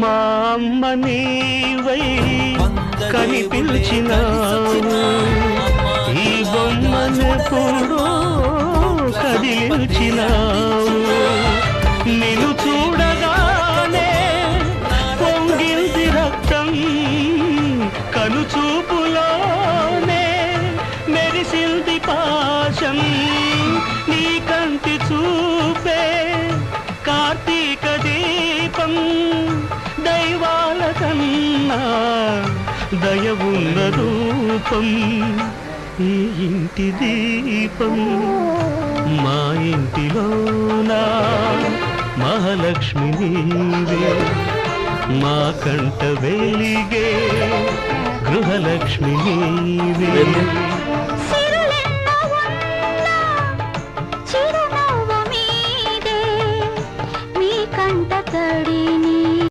మా అమ్మ నీవై కనిపించినావు, ఈ బొమ్మనెప్పుడో కదిలించినావు. నిన్ను చూడగానే పొంగింది రక్తం, కనుచూపులోనే మెరిసింది పాశం. నీ కంటి చూపే కార్తీక దీపం, దైవాల కన్నా దయవున్న రూపం. ఈ ఇంటి దీపం మా ఇంటిలోనా మహాలక్ష్మి నీవే, మా కంట వెలిగే గృహలక్ష్మి నీవే.